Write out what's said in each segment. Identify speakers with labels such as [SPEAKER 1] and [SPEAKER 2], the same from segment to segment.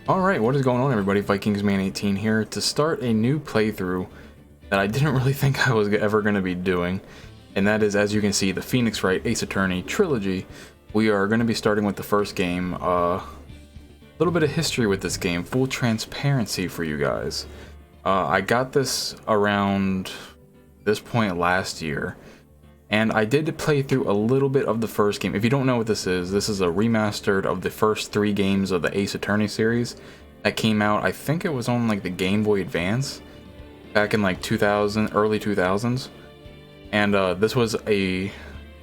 [SPEAKER 1] Alright, what is going on everybody? VikingsMan18 here to start a new playthrough that I didn't really think I was ever going to be doing. And that is, as you can see, the Phoenix Wright Ace Attorney trilogy. We are going to be starting with the first game. A little bit of history with this game, full transparency for you guys. I got this around this point last year. And I did play through a little bit of the first game. If you don't know what this is a remastered of the first 3 games of the Ace Attorney series that came out, I think it was on like the Game Boy Advance back in like 2000, early 2000s. And this was a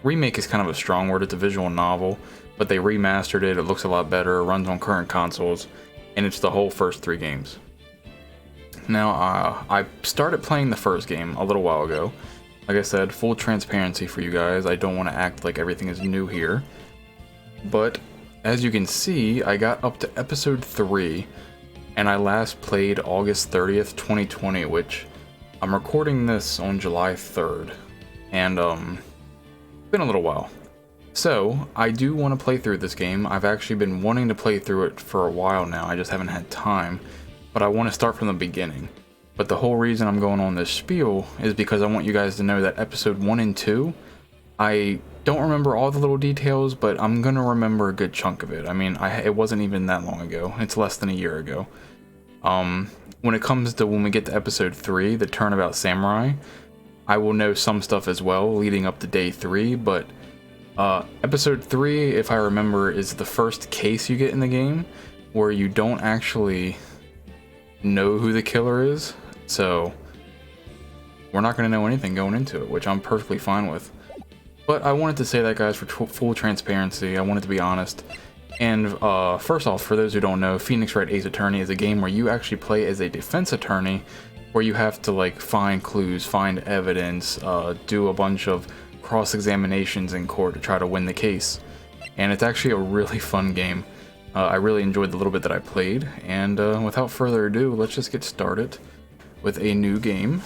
[SPEAKER 1] remake is kind of a strong word, it's a visual novel, but they remastered it, it looks a lot better, it runs on current consoles, and it's the whole first 3 games. Now, I started playing the first game a little while ago. Like I said, full transparency for you guys. I don't want to act like everything is new here. But as you can see, I got up to episode 3, and I last played August 30th, 2020, which I'm recording this on July 3rd. And it's been a little while. So, I do want to play through this game. I've actually been wanting to play through it for a while now. I just haven't had time. But I want to start from the beginning. But the whole reason I'm going on this spiel is because I want you guys to know that episode 1 and 2, I don't remember all the little details, but I'm going to remember a good chunk of it. I mean, it wasn't even that long ago. It's less than a year ago. When it comes to when we get to episode 3, the Turnabout Samurai, I will know some stuff as well leading up to day 3, but episode 3, if I remember, is the first case you get in the game where you don't actually know who the killer is. So, we're not going to know anything going into it, which I'm perfectly fine with. But I wanted to say that, guys, for full transparency. I wanted to be honest. And first off, for those who don't know, Phoenix Wright Ace Attorney is a game where you actually play as a defense attorney, where you have to like find clues, find evidence, do a bunch of cross-examinations in court to try to win the case. And it's actually a really fun game. I really enjoyed the little bit that I played. And without further ado, let's just get started with a new game.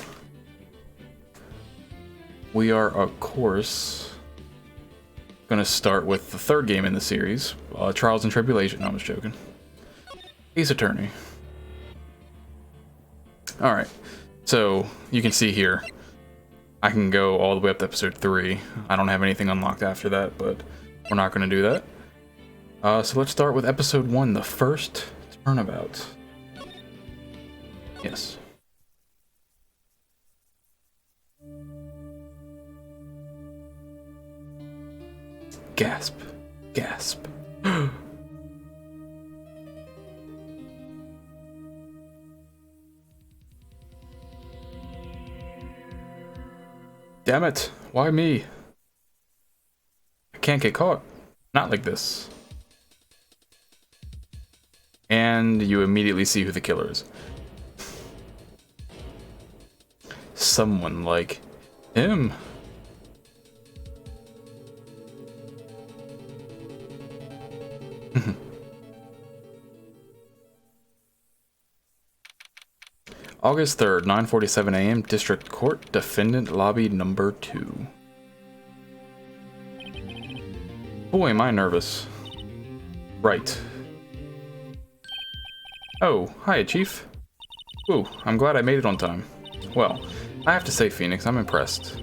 [SPEAKER 1] We are, of course, gonna start with the 3rd game in the series, Trials and Tribulation. No, I was joking. Ace Attorney. Alright, so you can see here, I can go all the way up to episode 3. I don't have anything unlocked after that, but we're not gonna do that. So let's start with episode 1, the first turnabout. Yes. Gasp. Gasp. Damn it. Why me? I can't get caught. Not like this. And you immediately see who the killer is. Someone like him. August 3rd, 9:47 a.m., District Court, Defendant Lobby Number 2. Boy, am I nervous. Right. Oh, hiya, Chief. Ooh, I'm glad I made it on time. Well, I have to say, Phoenix, I'm impressed.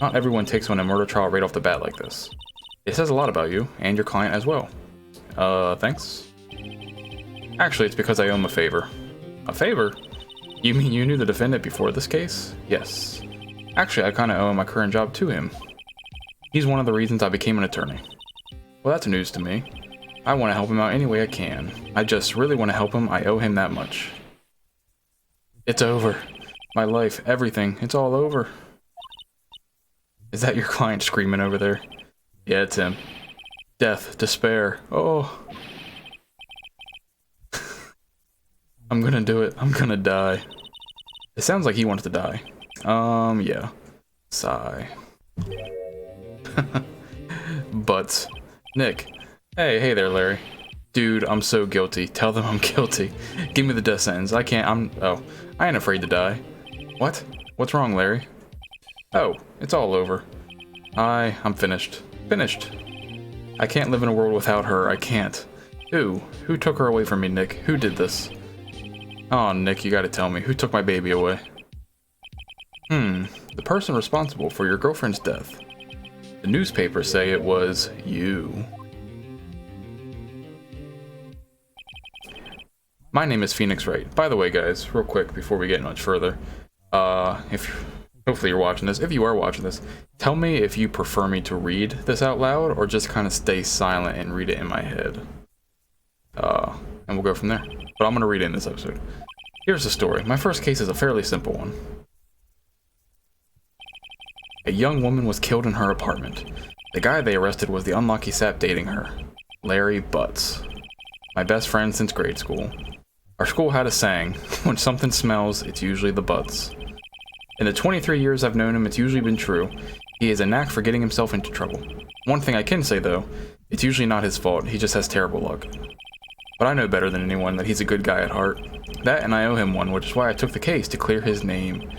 [SPEAKER 1] Not everyone takes on a murder trial right off the bat like this. It says a lot about you, and your client as well. Thanks? Actually, it's because I owe him a favor. A favor? You mean you knew the defendant before this case? Yes. Actually, I kinda owe my current job to him. He's one of the reasons I became an attorney. Well, that's news to me. I want to help him out any way I can. I just really want to help him. I owe him that much. It's over. My life, everything, it's all over. Is that your client screaming over there? Yeah, it's him. Death, despair. Oh. I'm gonna do it. I'm gonna die. It sounds like he wants to die. Yeah. Sigh. But, Nick. Hey there, Larry. Dude, I'm so guilty. Tell them I'm guilty. Give me the death sentence. I ain't afraid to die. What? What's wrong, Larry? Oh, it's all over. I'm finished. Finished. I can't live in a world without her. I can't. Who? Who took her away from me, Nick? Who did this? Oh, Nick, you gotta tell me. Who took my baby away? The person responsible for your girlfriend's death. The newspapers say it was you. My name is Phoenix Wright. By the way, guys, real quick before we get much further, hopefully you're watching this. If you are watching this, tell me if you prefer me to read this out loud or just kind of stay silent and read it in my head. And we'll go from there. But I'm gonna read it in this episode. Here's the story. My first case is a fairly simple one. A young woman was killed in her apartment. The guy they arrested was the unlucky sap dating her, Larry Butts. My best friend since grade school. Our school had a saying, when something smells, it's usually the butts. In the 23 years I've known him, it's usually been true. He has a knack for getting himself into trouble. One thing I can say though, it's usually not his fault, he just has terrible luck. But I know better than anyone that he's a good guy at heart. That and I owe him one, which is why I took the case to clear his name.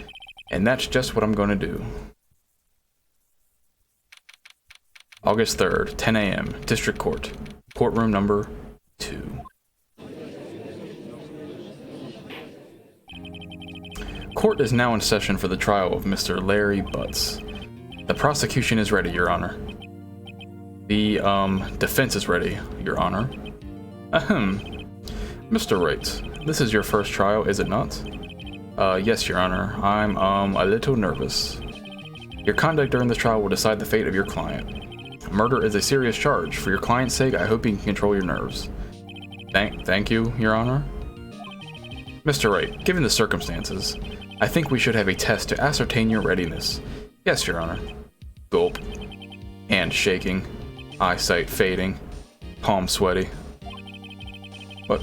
[SPEAKER 1] And that's just what I'm gonna do. August 3rd, 10 a.m., District Court. Courtroom number 2. Court is now in session for the trial of Mr. Larry Butts. The prosecution is ready, Your Honor. The, defense is ready, Your Honor. Ahem. Mr. Wright, this is your first trial, is it not? Yes, Your Honor. I'm, a little nervous. Your conduct during this trial will decide the fate of your client. Murder is a serious charge. For your client's sake, I hope you can control your nerves. Thank you, Your Honor. Mr. Wright, given the circumstances, I think we should have a test to ascertain your readiness. Yes, Your Honor. Gulp. Hand shaking. Eyesight fading. Palm sweaty. What?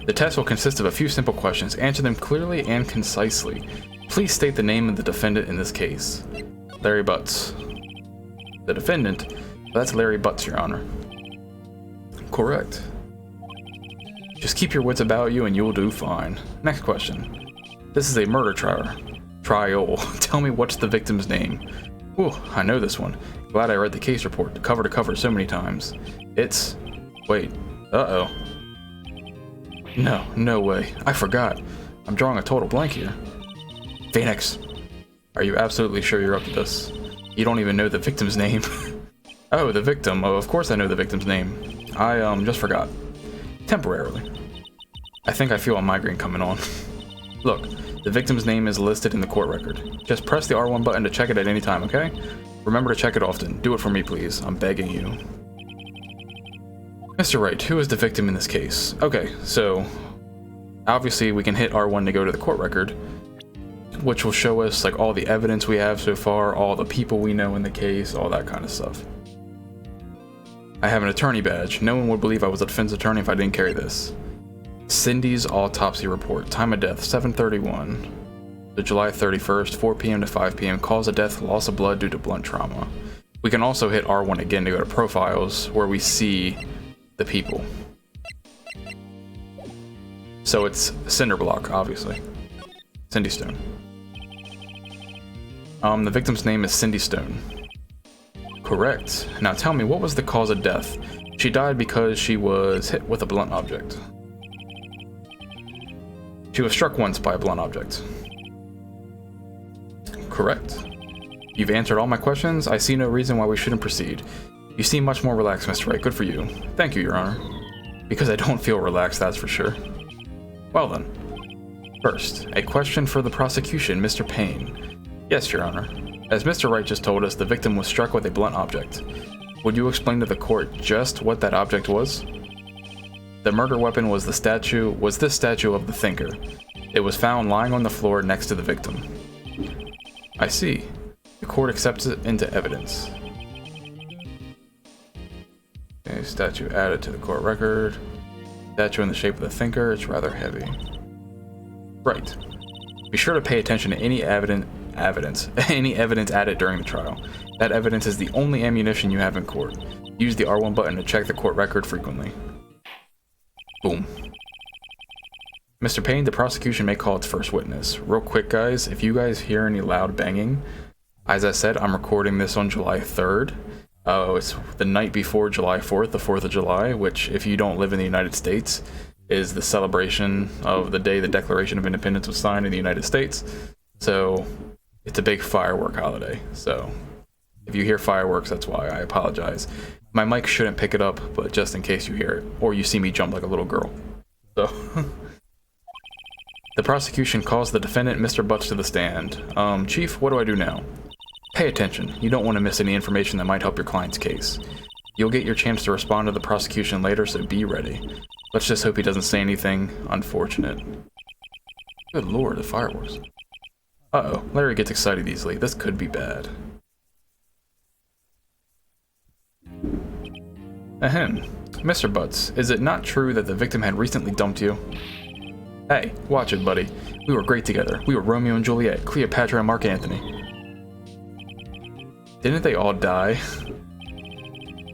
[SPEAKER 1] The test will consist of a few simple questions. Answer them clearly and concisely. Please state the name of the defendant in this case. Larry Butts. The defendant? That's Larry Butts, Your Honor. Correct. Just keep your wits about you and you'll do fine. Next question. This is a murder trial. Tell me what's the victim's name. Ooh, I know this one. Glad I read the case report cover to cover so many times. It's... Wait. Uh-oh. No way. I forgot. I'm drawing a total blank here. Phoenix. Are you absolutely sure you're up to this? You don't even know the victim's name. Oh, the victim. Oh, of course I know the victim's name. I, just forgot. Temporarily. I think I feel a migraine coming on. Look, the victim's name is listed in the court record. Just press the R1 button to check it at any time, okay? Remember to check it often. Do it for me, please. I'm begging you. Mr. Wright, who is the victim in this case? Okay, so... Obviously, we can hit R1 to go to the court record, which will show us like all the evidence we have so far, all the people we know in the case, all that kind of stuff. I have an attorney badge. No one would believe I was a defense attorney if I didn't carry this. Cindy's autopsy report. Time of death, 7:31. To July 31st, 4 p.m. to 5 p.m. Cause of death, loss of blood due to blunt trauma. We can also hit R1 again to go to profiles, where we see the people. So it's cinder block, obviously. Cindy Stone. The victim's name is Cindy Stone. Correct. Now tell me, what was the cause of death? She died because she was hit with a blunt object. She was struck once by a blunt object. Correct. You've answered all my questions. I see no reason why we shouldn't proceed. You seem much more relaxed, Mr. Wright. Good for you. Thank you, Your Honor. Because I don't feel relaxed, that's for sure. Well then. First, a question for the prosecution, Mr. Payne. Yes, Your Honor. As Mr. Wright just told us, the victim was struck with a blunt object. Would you explain to the court just what that object was? The murder weapon was this statue of the thinker. It was found lying on the floor next to the victim. I see. The court accepts it into evidence. Okay, statue added to the court record. Statue in the shape of the thinker, it's rather heavy. Right. Be sure to pay attention to any evidence added during the trial. That evidence is the only ammunition you have in court. Use the R1 button to check the court record frequently. Boom. Mr. Payne, the prosecution may call its first witness. Real quick, guys, if you guys hear any loud banging, as I said, I'm recording this on July 3rd, Oh, it's the night before July 4th, the 4th of July, which, if you don't live in the United States, is the celebration of the day the Declaration of Independence was signed in the United States. So, it's a big firework holiday. So, if you hear fireworks, that's why. I apologize. My mic shouldn't pick it up, but just in case you hear it, or you see me jump like a little girl. So, the prosecution calls the defendant, Mr. Butts, to the stand. Chief, what do I do now? Pay attention. You don't want to miss any information that might help your client's case. You'll get your chance to respond to the prosecution later, so be ready. Let's just hope he doesn't say anything unfortunate. Good lord, the fireworks. Uh-oh, Larry gets excited easily. This could be bad. Ahem. Mr. Butts, is it not true that the victim had recently dumped you? Hey, watch it, buddy. We were great together. We were Romeo and Juliet, Cleopatra and Mark Antony. Didn't they all die?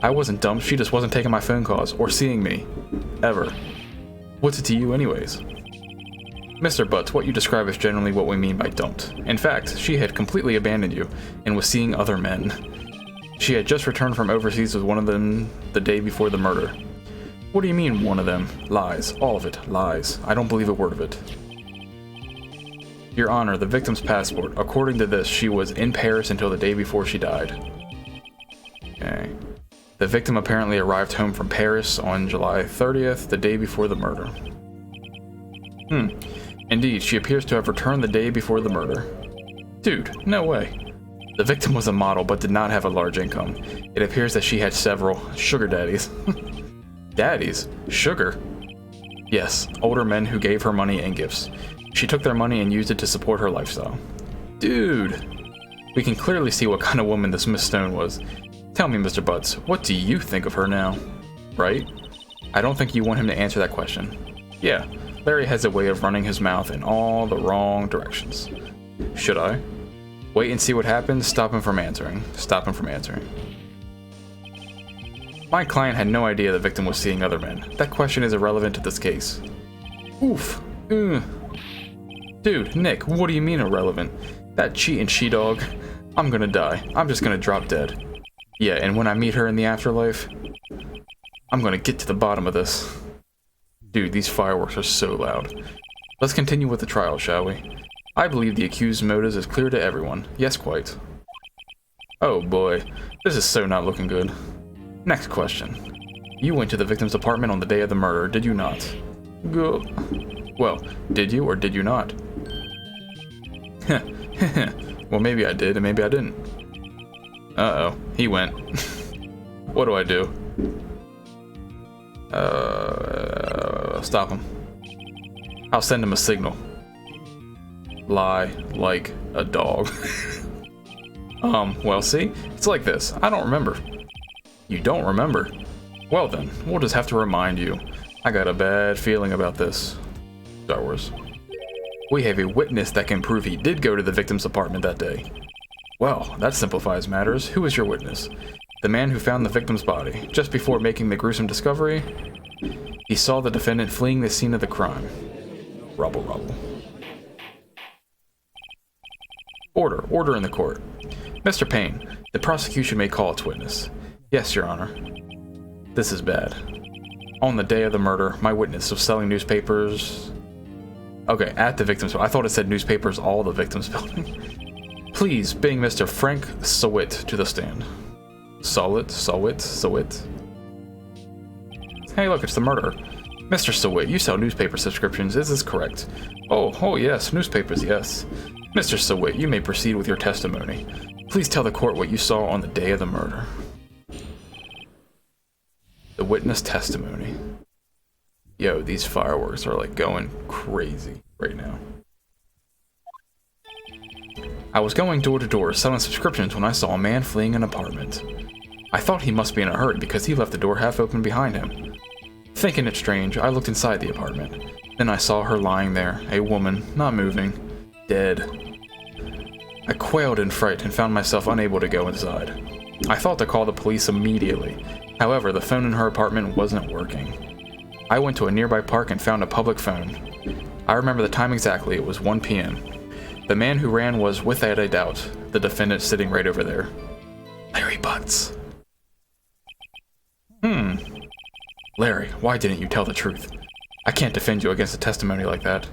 [SPEAKER 1] I wasn't dumped, she just wasn't taking my phone calls, or seeing me. Ever. What's it to you anyways? Mr. Butts, what you describe is generally what we mean by dumped. In fact, she had completely abandoned you, and was seeing other men. She had just returned from overseas with one of them the day before the murder. What do you mean, one of them? Lies. All of it. Lies. I don't believe a word of it. Your Honor, the victim's passport. According to this, she was in Paris until the day before she died. Okay. The victim apparently arrived home from Paris on July 30th, the day before the murder. Indeed, she appears to have returned the day before the murder. Dude, no way. The victim was a model, but did not have a large income. It appears that she had several sugar daddies. Daddies? Sugar? Yes, older men who gave her money and gifts. She took their money and used it to support her lifestyle. Dude! We can clearly see what kind of woman this Miss Stone was. Tell me, Mr. Butts, what do you think of her now? Right? I don't think you want him to answer that question. Yeah, Larry has a way of running his mouth in all the wrong directions. Should I? Wait and see what happens, stop him from answering. Stop him from answering. My client had no idea the victim was seeing other men. That question is irrelevant to this case. Oof. Dude, Nick, what do you mean irrelevant? That cheating she-dog. I'm gonna die. I'm just gonna drop dead. Yeah, and when I meet her in the afterlife, I'm gonna get to the bottom of this. Dude, these fireworks are so loud. Let's continue with the trial, shall we? I believe the accused's motives is clear to everyone. Yes, quite. Oh boy, this is so not looking good. Next question. You went to the victim's apartment on the day of the murder, did you not? Well, did you or did you not? Well, maybe I did and maybe I didn't. Uh-oh, he went. What do I do? Stop him. I'll send him a signal. Lie like a dog. Well, see? It's like this. I don't remember. You don't remember? Well then, we'll just have to remind you. I got a bad feeling about this. Star Wars. We have a witness that can prove he did go to the victim's apartment that day. Well, that simplifies matters. Who is your witness? The man who found the victim's body. Just before making the gruesome discovery, he saw the defendant fleeing the scene of the crime. Rubble, rubble. Order in the court. Mr. Payne, the prosecution may call its witness. Yes, Your Honor. This is bad. On the day of the murder, my witness was selling newspapers... Okay, at the victim's... I thought it said newspapers all the victim's building. Please bring Mr. Frank Sawit to the stand. Sawit. Hey, look, it's the murderer. Mr. Sawit, you sell newspaper subscriptions, is this correct? Oh, yes, newspapers, yes. Mr. Sawit, you may proceed with your testimony. Please tell the court what you saw on the day of the murder. The witness testimony. Yo, these fireworks are like going crazy right now. I was going door to door selling subscriptions when I saw a man fleeing an apartment. I thought he must be in a hurry because he left the door half open behind him. Thinking it strange, I looked inside the apartment. Then I saw her lying there, a woman, not moving, dead. I quailed in fright and found myself unable to go inside. I thought to call the police immediately. However, the phone in her apartment wasn't working. I went to a nearby park and found a public phone. I remember the time exactly, it was 1 p.m. The man who ran was, without a doubt, the defendant sitting right over there. Larry Butts. Larry, why didn't you tell the truth? I can't defend you against a testimony like that.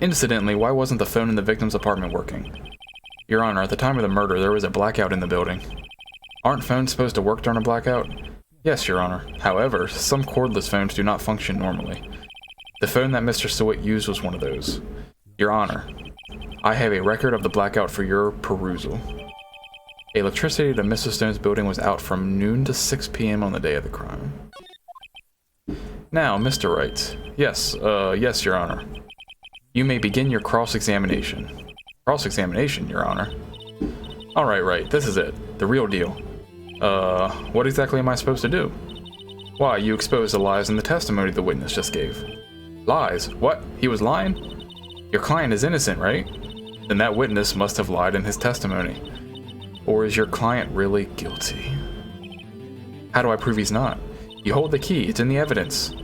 [SPEAKER 1] Incidentally, why wasn't the phone in the victim's apartment working? Your Honor, at the time of the murder, there was a blackout in the building. Aren't phones supposed to work during a blackout? Yes, Your Honor. However, some cordless phones do not function normally. The phone that Mr. Sewitt used was one of those. Your Honor, I have a record of the blackout for your perusal. Electricity to Mrs. Stone's building was out from noon to 6 p.m. on the day of the crime. Now, Mr. Wright. Yes, Your Honor. You may begin your cross-examination. Cross-examination, Your Honor. Alright, right, this is it. The real deal. What exactly am I supposed to do? Why, you exposed the lies in the testimony the witness just gave. Lies? What? He was lying? Your client is innocent, right? Then that witness must have lied in his testimony. Or is your client really guilty? How do I prove he's not? You hold the key, it's in the evidence.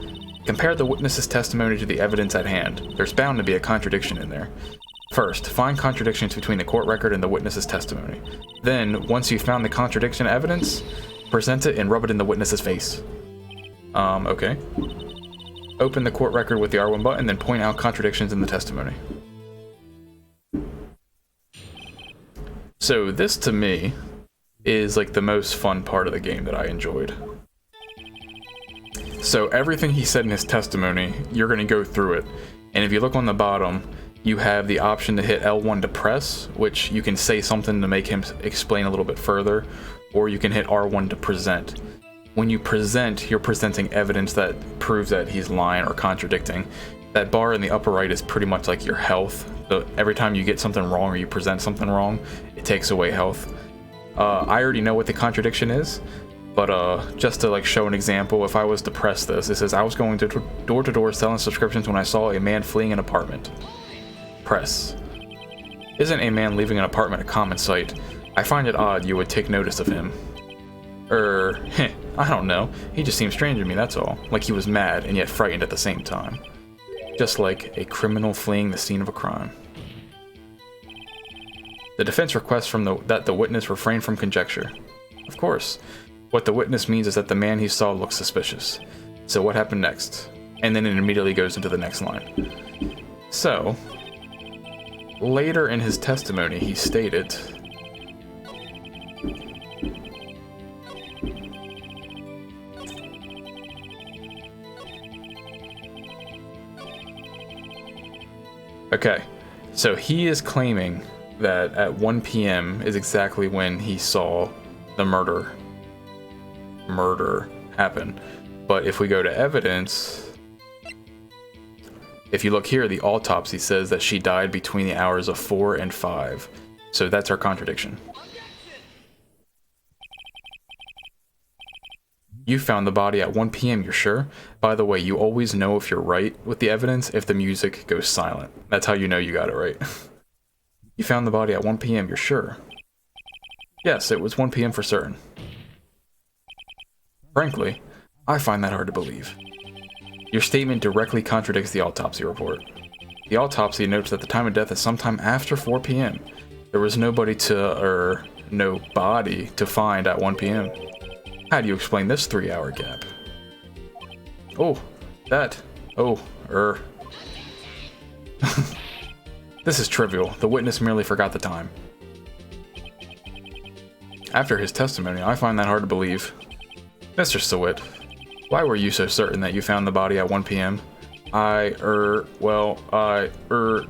[SPEAKER 1] Compare the witness's testimony to the evidence at hand. There's bound to be a contradiction in there. First, find contradictions between the court record and the witness's testimony. Then, once you've found the contradiction evidence, present it and rub it in the witness's face. Okay. Open the court record with the R1 button, then point out contradictions in the testimony. So this, to me, is like the most fun part of the game that I enjoyed. So everything he said in his testimony, you're going to go through it. And if you look on the bottom, you have the option to hit L1 to press, which you can say something to make him explain a little bit further, or you can hit R1 to present. When you present, you're presenting evidence that proves that he's lying or contradicting. That bar in the upper right is pretty much like your health. So every time you get something wrong or you present something wrong, it takes away health. I already know what the contradiction is, but just to like show an example, if I was to press this, it says, I was going to door to door selling subscriptions when I saw a man fleeing an apartment. Press. Isn't a man leaving an apartment a common sight? I find it odd you would take notice of him. I don't know. He just seemed strange to me, that's all. Like he was mad and yet frightened at the same time. Just like a criminal fleeing the scene of a crime. The defense requests that the witness refrain from conjecture. Of course. What the witness means is that the man he saw looked suspicious. So what happened next? And then it immediately goes into the next line. So, later in his testimony, he stated, okay, so he is claiming that at 1 p.m. is exactly when he saw the murder happen. But if we go to evidence, if you look here, the autopsy says that she died between the hours of 4 and 5. So that's our contradiction. You found the body at 1 p.m., you're sure? By the way, you always know if you're right with the evidence if the music goes silent. That's how you know you got it right. You found the body at 1 p.m., you're sure? Yes, it was 1 p.m. for certain. Frankly, I find that hard to believe. Your statement directly contradicts the autopsy report. The autopsy notes that the time of death is sometime after 4 p.m. There was no body to find at 1 p.m. How do you explain this 3-hour gap? This is trivial. The witness merely forgot the time. After his testimony, I find that hard to believe. Mr. Sewitt, why were you so certain that you found the body at 1 p.m.?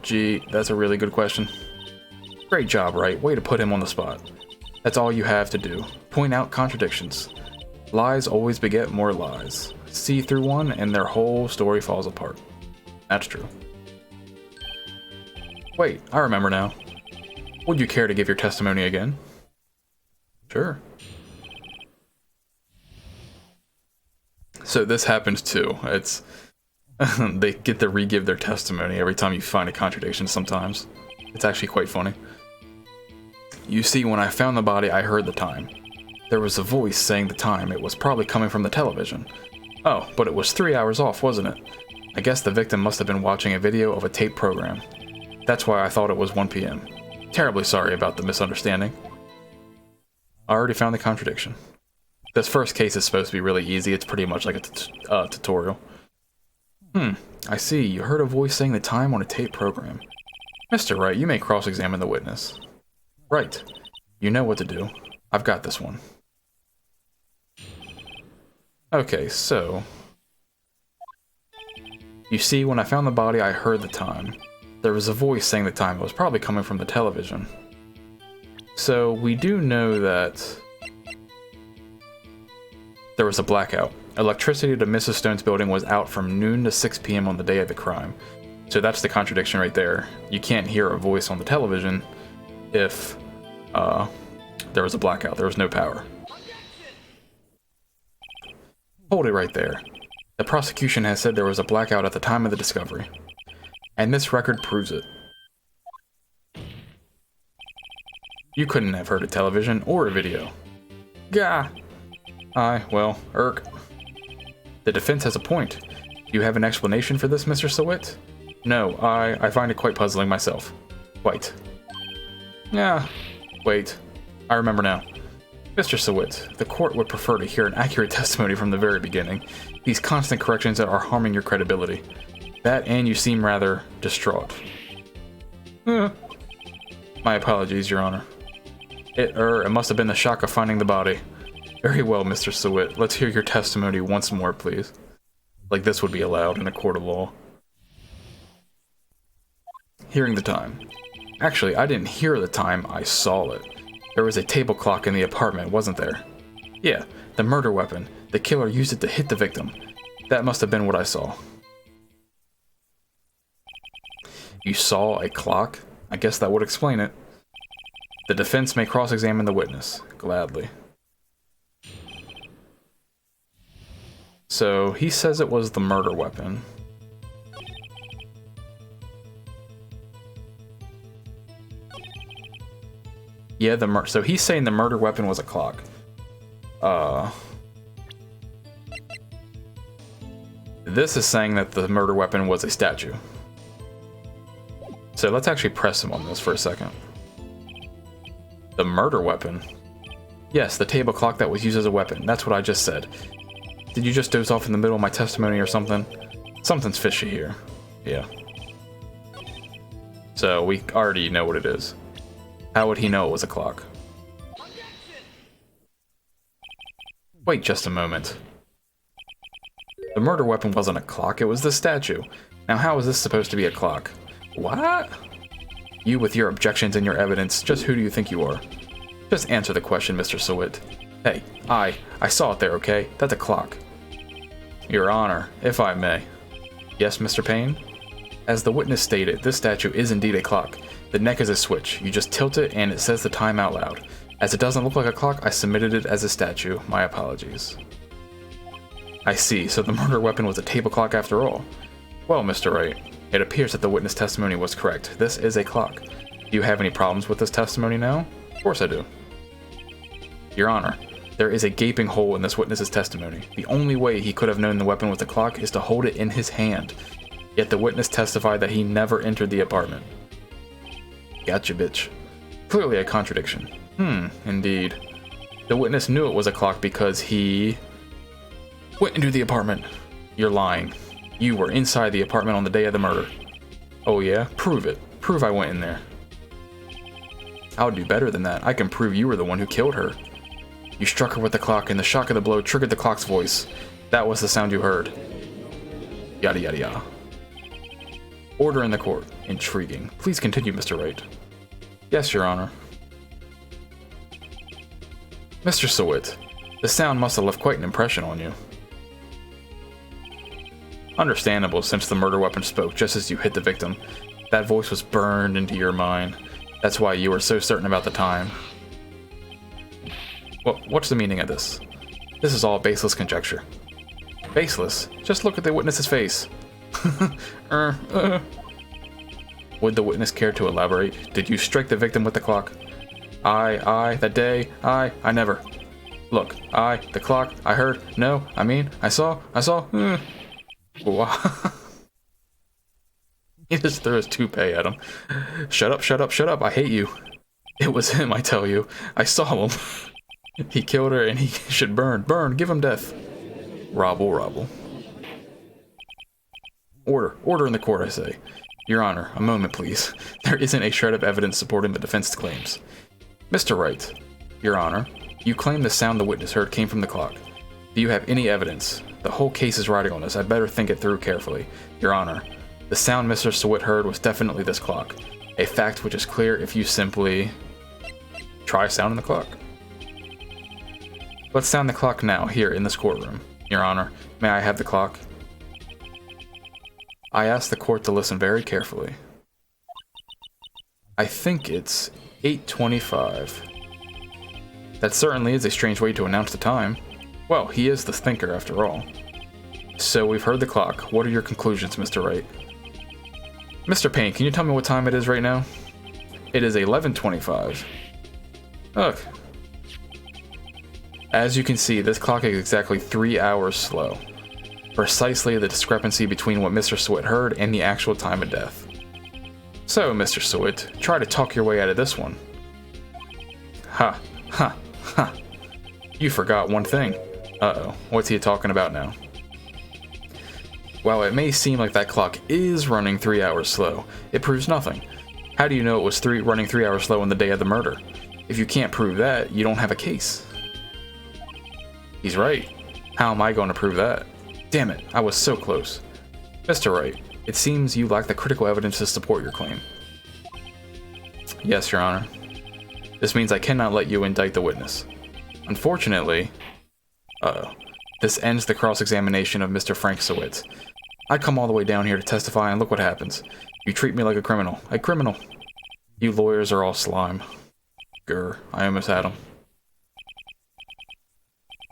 [SPEAKER 1] Gee, that's a really good question. Great job, Wright. Way to put him on the spot. That's all you have to do. Point out contradictions. Lies always beget more lies. See through one and their whole story falls apart. That's true. Wait, I remember now. Would you care to give your testimony again? Sure. So this happens too. It's they get to re-give their testimony every time you find a contradiction sometimes. It's actually quite funny. You see, when I found the body, I heard the time. There was a voice saying the time. It was probably coming from the television. Oh, but it was 3 hours off, wasn't it? I guess the victim must have been watching a video of a tape program. That's why I thought it was 1 p.m. Terribly sorry about the misunderstanding. I already found the contradiction. This first case is supposed to be really easy. It's pretty much like a tutorial. I see. You heard a voice saying the time on a tape program. Mr. Wright, you may cross-examine the witness. Right. You know what to do. I've got this one. Okay, so... You see, when I found the body, I heard the time. There was a voice saying the time. It was probably coming from the television. So, we do know that there was a blackout. Electricity to Mrs. Stone's building was out from noon to 6 p.m. on the day of the crime. So that's the contradiction right there. You can't hear a voice on the television if there was a blackout. There was no power. Hold it right there. The prosecution has said there was a blackout at the time of the discovery. And this record proves it. You couldn't have heard a television or a video. Gah! Well, The defense has a point. Do you have an explanation for this, Mr. Sawit? No, I find it quite puzzling myself. Quite. Yeah, wait. I remember now. Mr. Sawit, the court would prefer to hear an accurate testimony from the very beginning. These constant corrections are harming your credibility. That and you seem rather distraught. My apologies, Your Honor. It must have been the shock of finding the body. Very well, Mr. Sawit. Let's hear your testimony once more, please. Like this would be allowed in a court of law. Hearing the time. Actually, I didn't hear the time, I saw it. There was a table clock in the apartment, wasn't there? Yeah, the murder weapon. The killer used it to hit the victim. That must have been what I saw. You saw a clock? I guess that would explain it. The defense may cross-examine the witness. Gladly. So, he says it was the murder weapon. Yeah, so he's saying the murder weapon was a clock. This is saying that the murder weapon was a statue. So let's actually press him on this for a second. The murder weapon? Yes, the table clock that was used as a weapon. That's what I just said. Did you just doze off in the middle of my testimony or something? Something's fishy here. Yeah. So we already know what it is. How would he know it was a clock? Wait just a moment. The murder weapon wasn't a clock, it was the statue. Now how is this supposed to be a clock? What? You with your objections and your evidence, just who do you think you are? Just answer the question, Mr. Sawit. Hey, I saw it there, okay? That's a clock. Your Honor, if I may. Yes, Mr. Payne? As the witness stated, this statue is indeed a clock. The neck is a switch. You just tilt it and it says the time out loud. As it doesn't look like a clock, I submitted it as a statue. My apologies. I see, so the murder weapon was a table clock after all. Well, Mr. Wright, it appears that the witness testimony was correct. This is a clock. Do you have any problems with this testimony now? Of course I do. Your Honor, there is a gaping hole in this witness's testimony. The only way he could have known the weapon was a clock is to hold it in his hand. Yet the witness testified that he never entered the apartment. Gotcha, bitch. Clearly a contradiction. Indeed. The witness knew it was a clock because he went into the apartment. You're lying. You were inside the apartment on the day of the murder. Oh yeah? Prove it. Prove I went in there. I'll do better than that. I can prove you were the one who killed her. You struck her with the clock and the shock of the blow triggered the clock's voice. That was the sound you heard. Yada yada yada. Order in the court. Intriguing. Please continue, Mr. Wright. Yes, Your Honor. Mr. Sawit, the sound must have left quite an impression on you. Understandable, since the murder weapon spoke just as you hit the victim. That voice was burned into your mind. That's why you were so certain about the time. What's the meaning of this? This is all baseless conjecture. Baseless? Just look at the witness's face. Would the witness care to elaborate? Did you strike the victim with the clock? That day, I never. Look, the clock, I heard, no, I mean, I saw. He just threw his toupee at him. Shut up, I hate you. It was him, I tell you. I saw him. He killed her and he should burn. Burn, give him death. Robble, robble. Order. Order in the court, I say. Your Honor, a moment, please. There isn't a shred of evidence supporting the defense's claims. Mr. Wright, Your Honor, you claim the sound the witness heard came from the clock. Do you have any evidence? The whole case is riding on this. I'd better think it through carefully. Your Honor, the sound Mr. Swift heard was definitely this clock. A fact which is clear if you simply try sounding the clock. Let's sound the clock now, here in this courtroom. Your Honor, may I have the clock? I ask the court to listen very carefully. I think it's 8:25. That certainly is a strange way to announce the time. Well, he is the thinker after all. So we've heard the clock. What are your conclusions, Mr. Wright? Mr. Payne, can you tell me what time it is right now? It is 11:25. Look. As you can see, this clock is exactly 3 hours slow. Precisely the discrepancy between what Mr. Swift heard and the actual time of death. So, Mr. Swift, try to talk your way out of this one. Ha, ha, ha. You forgot one thing. Uh-oh, what's he talking about now? While it may seem like that clock is running 3 hours slow, it proves nothing. How do you know it was running 3 hours slow on the day of the murder? If you can't prove that, you don't have a case. He's right. How am I going to prove that? Damn it, I was so close. Mr. Wright, it seems you lack the critical evidence to support your claim. Yes, Your Honor. This means I cannot let you indict the witness. Unfortunately, this ends the cross-examination of Mr. Frank Sewit. I come all the way down here to testify and look what happens. You treat me like a criminal. A criminal. You lawyers are all slime. Grr, I almost had him.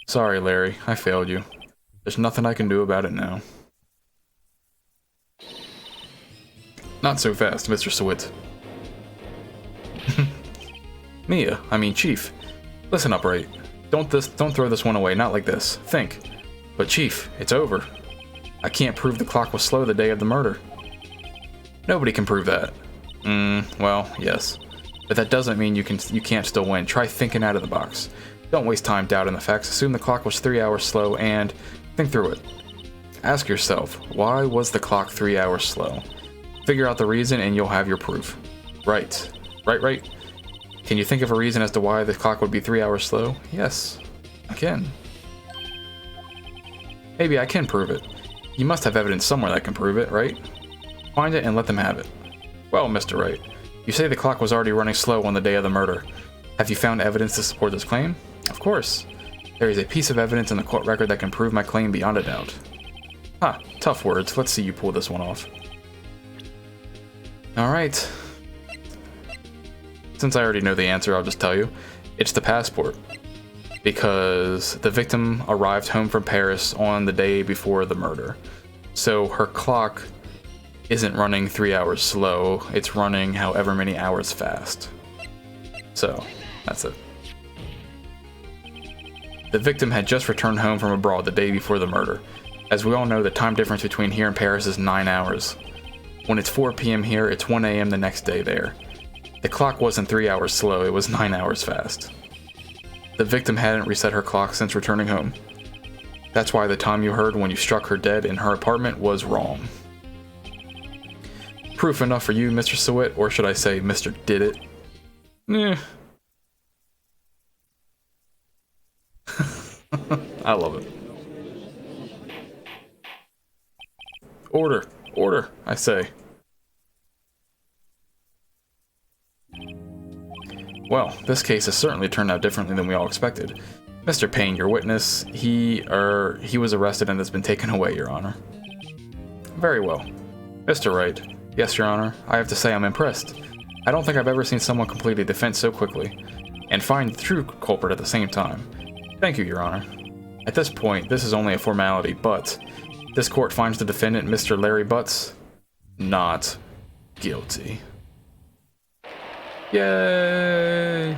[SPEAKER 1] Sorry, Larry, I failed you. There's nothing I can do about it now. Not so fast, Mr. Sewit. Chief. Listen up, Wright. Don't throw this one away, not like this. Think. But Chief, it's over. I can't prove the clock was slow the day of the murder. Nobody can prove that. Well, yes. But that doesn't mean you can't still win. Try thinking out of the box. Don't waste time doubting the facts. Assume the clock was 3 hours slow and think through it. Ask yourself, why was the clock 3 hours slow? Figure out the reason and you'll have your proof. Right. Right. Can you think of a reason as to why the clock would be 3 hours slow? Yes, I can. Maybe I can prove it. You must have evidence somewhere that can prove it, right? Find it and let them have it. Well, Mr. Wright, you say the clock was already running slow on the day of the murder. Have you found evidence to support this claim? Of course. There is a piece of evidence in the court record that can prove my claim beyond a doubt. Ha, tough words. Let's see you pull this one off. Alright. Since I already know the answer, I'll just tell you. It's the passport. Because the victim arrived home from Paris on the day before the murder. So her clock isn't running 3 hours slow, it's running however many hours fast. So, that's it. The victim had just returned home from abroad the day before the murder. As we all know, the time difference between here and Paris is 9 hours. When it's 4 p.m. here, it's 1 a.m. the next day there. The clock wasn't 3 hours slow, it was 9 hours fast. The victim hadn't reset her clock since returning home. That's why the time you heard when you struck her dead in her apartment was wrong. Proof enough for you, Mr. Sewit, or should I say Mr. Did It? I love it. Order, order, I say. Well, this case has certainly turned out differently than we all expected. Mr. Payne, your witness, he was arrested and has been taken away, Your Honor. Very well. Mr. Wright. Yes, Your Honor. I have to say I'm impressed. I don't think I've ever seen someone complete a defense so quickly, and find the true culprit at the same time. Thank you, Your Honor. At this point, this is only a formality, but this court finds the defendant, Mr. Larry Butts, not guilty. Yay!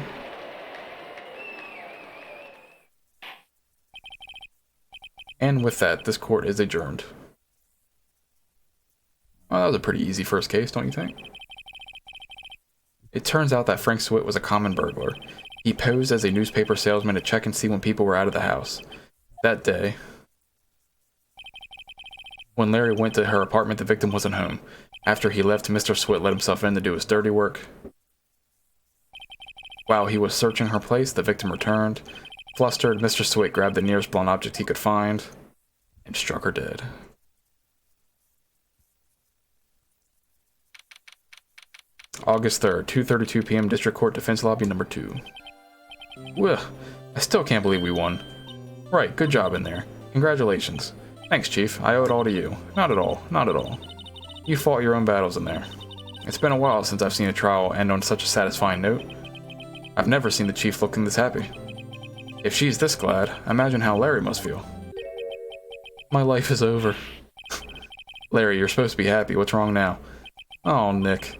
[SPEAKER 1] And with that, this court is adjourned. Well, that was a pretty easy first case, don't you think? It turns out that Frank Sewit was a common burglar. He posed as a newspaper salesman to check and see when people were out of the house. That day, when Larry went to her apartment, the victim wasn't home. After he left, Mr. Swit let himself in to do his dirty work. While he was searching her place, the victim returned. Flustered, Mr. Swit grabbed the nearest blunt object he could find and struck her dead. August 3rd, 2:32 p.m. District Court Defense Lobby number 2. Ugh, I still can't believe we won. Right, good job in there. Congratulations. Thanks, Chief. I owe it all to you. Not at all. Not at all. You fought your own battles in there. It's been a while since I've seen a trial end on such a satisfying note. I've never seen the Chief looking this happy. If she's this glad, imagine how Larry must feel. My life is over. Larry, you're supposed to be happy. What's wrong now? Oh, Nick.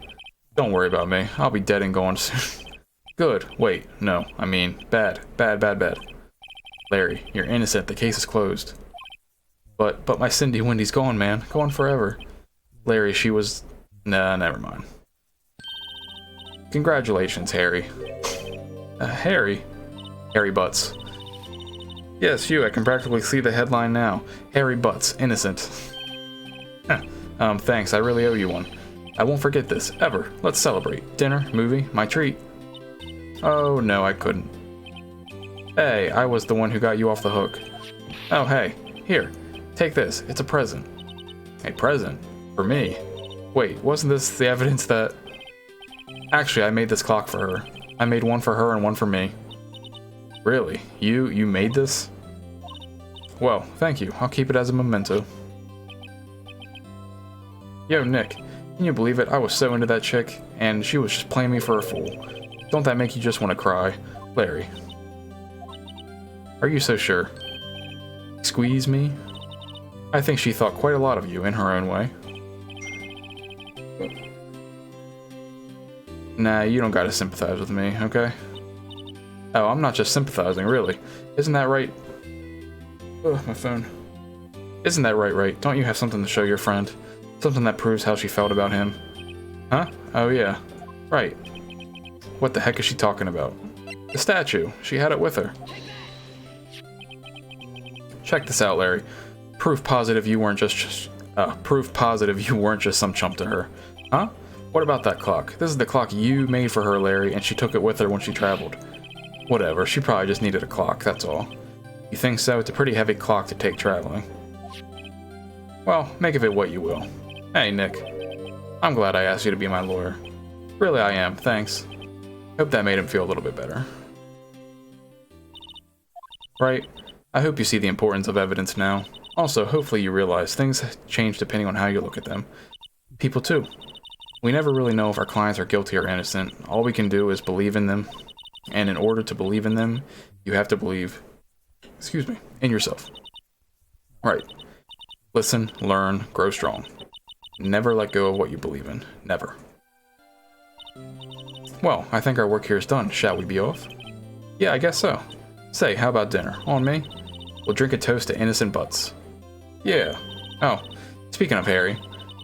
[SPEAKER 1] Don't worry about me. I'll be dead and gone soon. Good. Wait. No. I mean, bad. Bad, bad, bad. Larry, you're innocent. The case is closed. But my Cindy Wendy's gone, man. Gone forever. Larry, she was... Nah, never mind. Congratulations, Harry. Harry? Harry Butts. Yes, you. I can practically see the headline now. Harry Butts, innocent. Thanks. I really owe you one. I won't forget this, ever. Let's celebrate. Dinner, movie, my treat. Oh, no, I couldn't. Hey, I was the one who got you off the hook. Oh, hey. Here. Take this. It's a present. A present? For me? Wait, wasn't this the evidence that... Actually, I made this clock for her. I made one for her and one for me. Really? You made this? Well, thank you. I'll keep it as a memento. Yo, Nick. Can you believe it? I was so into that chick, and she was just playing me for a fool. Don't that make you just want to cry? Larry. Are you so sure? Squeeze me? I think she thought quite a lot of you in her own way. Nah, you don't gotta sympathize with me, okay? Oh, I'm not just sympathizing, really. Isn't that right? Ugh, my phone. Isn't that right? Don't you have something to show your friend? Something that proves how she felt about him? Huh? Oh yeah. Right. What the heck is she talking about? The statue. She had it with her. Check this out, Larry. Proof positive you weren't just some chump to her. Huh? What about that clock? This is the clock you made for her, Larry, and she took it with her when she traveled. Whatever, she probably just needed a clock, that's all. You think so? It's a pretty heavy clock to take traveling. Well, make of it what you will. Hey, Nick. I'm glad I asked you to be my lawyer. Really, I am, thanks. Hope that made him feel a little bit better. Right? I hope you see the importance of evidence now. Also, hopefully you realize things change depending on how you look at them. People too. We never really know if our clients are guilty or innocent. All we can do is believe in them. And in order to believe in them, you have to believe, in yourself. Right. Listen, learn, grow strong. Never let go of what you believe in. Never. Well, I think our work here is done. Shall we be off? Yeah, I guess so. Say, how about dinner? On me? We'll drink a toast to innocent butts. Yeah. Oh, speaking of Harry,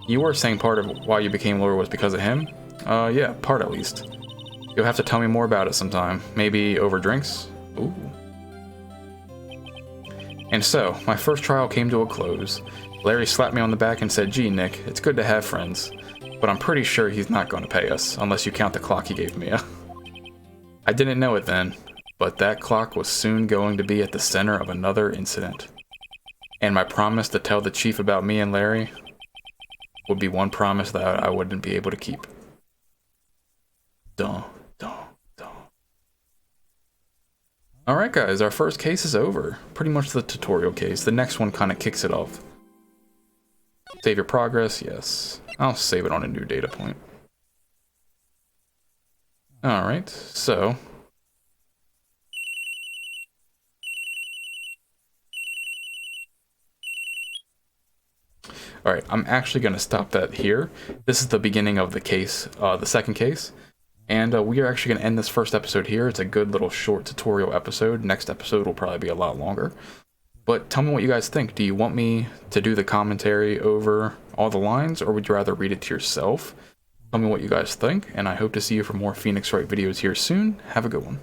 [SPEAKER 1] you were saying part of why you became lawyer was because of him? Yeah, part at least. You'll have to tell me more about it sometime. Maybe over drinks? Ooh. And so, my first trial came to a close. Larry slapped me on the back and said, "Gee, Nick, it's good to have friends. But I'm pretty sure he's not going to pay us, unless you count the clock he gave me." I didn't know it then, but that clock was soon going to be at the center of another incident. And my promise to tell the chief about me and Larry would be one promise that I wouldn't be able to keep. Dun, dun, dun. Alright guys, our first case is over. Pretty much the tutorial case. The next one kind of kicks it off. Save your progress, yes. I'll save it on a new data point. Alright, so... Alright, I'm actually going to stop that here. This is the beginning of the case, the second case. And we are actually going to end this first episode here. It's a good little short tutorial episode. Next episode will probably be a lot longer. But tell me what you guys think. Do you want me to do the commentary over all the lines, or would you rather read it to yourself? Tell me what you guys think, and I hope to see you for more Phoenix Wright videos here soon. Have a good one.